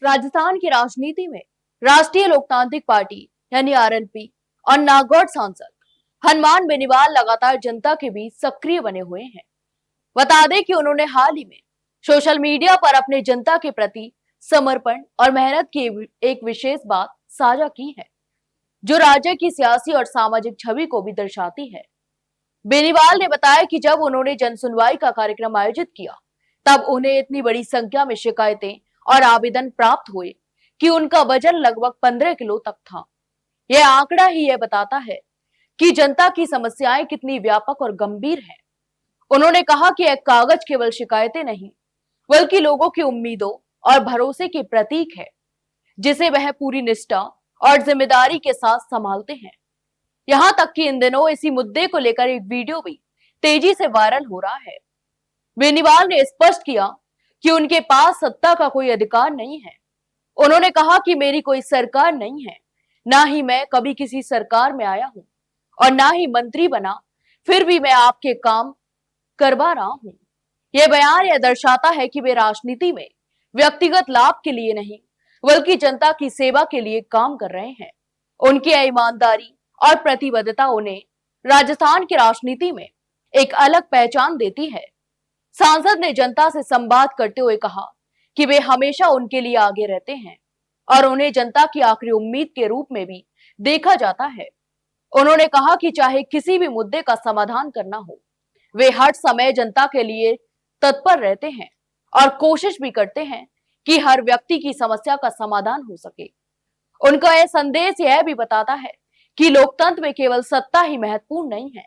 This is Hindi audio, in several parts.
राजस्थान की राजनीति में राष्ट्रीय लोकतांत्रिक पार्टी यानी आरएलपी और नागौर सांसद हनुमान बेनीवाल लगातार जनता के बीच सक्रिय बने हुए हैं। बता दें कि उन्होंने हाल ही में सोशल मीडिया पर अपने जनता के प्रति समर्पण और मेहनत की एक विशेष बात साझा की है, जो राज्य की सियासी और सामाजिक छवि को भी दर्शाती है। बेनीवाल ने बताया कि जब उन्होंने जन सुनवाई का कार्यक्रम आयोजित किया, तब उन्हें इतनी बड़ी संख्या में शिकायतें और आवेदन प्राप्त हुए कि उनका वजन लगभग 15 किलो तक था। यह आंकड़ा ही यह बताता है कि जनता की समस्याएं कितनी व्यापक और गंभीर हैं। उन्होंने कहा कि एक कागज केवल शिकायतें नहीं, बल्कि लोगों की उम्मीदों और भरोसे की प्रतीक है, जिसे वह पूरी निष्ठा और जिम्मेदारी के साथ संभालते हैं। यहां तक कि इन दिनों इसी मुद्दे को लेकर एक वीडियो भी तेजी से वायरल हो रहा है। बेनीवाल ने स्पष्ट किया कि उनके पास सत्ता का कोई अधिकार नहीं है। उन्होंने कहा कि मेरी कोई सरकार नहीं है, ना ही मैं कभी किसी सरकार में आया हूं और ना ही मंत्री बना, फिर भी मैं आपके काम करवा रहा हूं। यह बयान यह दर्शाता है कि वे राजनीति में व्यक्तिगत लाभ के लिए नहीं, बल्कि जनता की सेवा के लिए काम कर रहे हैं। उनकी ईमानदारी और प्रतिबद्धता उन्हें राजस्थान की राजनीति में एक अलग पहचान देती है। सांसद ने जनता से संवाद करते हुए कहा कि वे हमेशा उनके लिए आगे रहते हैं और उन्हें जनता की आखिरी उम्मीद के रूप में भी देखा जाता है। उन्होंने कहा कि चाहे किसी भी मुद्दे का समाधान करना हो, वे हर समय जनता के लिए तत्पर रहते हैं और कोशिश भी करते हैं कि हर व्यक्ति की समस्या का समाधान हो सके। उनका यह संदेश यह भी बताता है कि लोकतंत्र में केवल सत्ता ही महत्वपूर्ण नहीं है,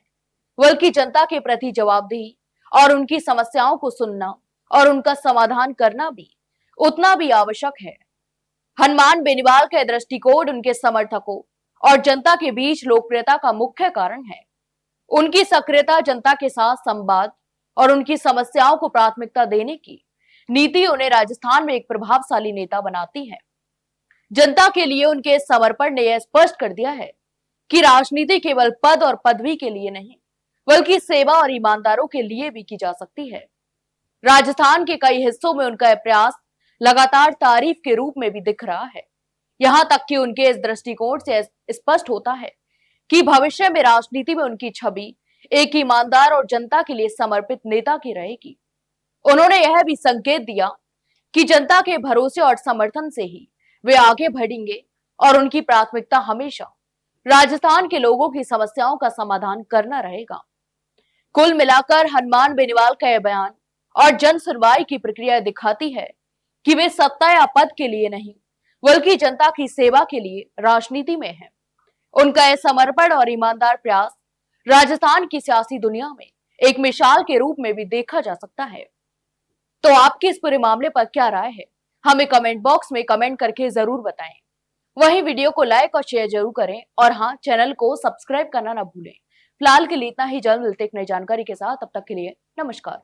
बल्कि जनता के प्रति जवाबदेही और उनकी समस्याओं को सुनना और उनका समाधान करना भी उतना भी आवश्यक है। हनुमान बेनीवाल का दृष्टिकोण उनके समर्थकों और जनता के बीच लोकप्रियता का मुख्य कारण है। उनकी सक्रियता, जनता के साथ संवाद और उनकी समस्याओं को प्राथमिकता देने की नीति उन्हें राजस्थान में एक प्रभावशाली नेता बनाती है। जनता के लिए उनके समर्पण ने यह स्पष्ट कर दिया है कि राजनीति केवल पद और पदवी के लिए नहीं, बल्कि सेवा और ईमानदारों के लिए भी की जा सकती है। राजस्थान के कई हिस्सों में उनका यह प्रयास लगातार तारीफ के रूप में भी दिख रहा है। यहां तक कि उनके इस दृष्टिकोण से स्पष्ट होता है कि भविष्य में राजनीति में उनकी छवि एक ईमानदार और जनता के लिए समर्पित नेता की रहेगी। उन्होंने यह भी संकेत दिया कि जनता के भरोसे और समर्थन से ही वे आगे बढ़ेंगे और उनकी प्राथमिकता हमेशा राजस्थान के लोगों की समस्याओं का समाधान करना रहेगा। कुल मिलाकर हनुमान बेनीवाल का यह बयान और जन सुनवाई की प्रक्रिया दिखाती है कि वे सत्ता या पद के लिए नहीं, बल्कि जनता की सेवा के लिए राजनीति में है। उनका यह समर्पण और ईमानदार प्रयास राजस्थान की सियासी दुनिया में एक मिसाल के रूप में भी देखा जा सकता है। तो आपकी इस पूरे मामले पर क्या राय है, हमें कमेंट बॉक्स में कमेंट करके जरूर बताएं। वहीं वीडियो को लाइक और शेयर जरूर करें और हाँ, चैनल को सब्सक्राइब करना ना भूलें। फिलहाल के लिए इतना ही, जल्द मिलते एक नई जानकारी के साथ। तब तक के लिए नमस्कार।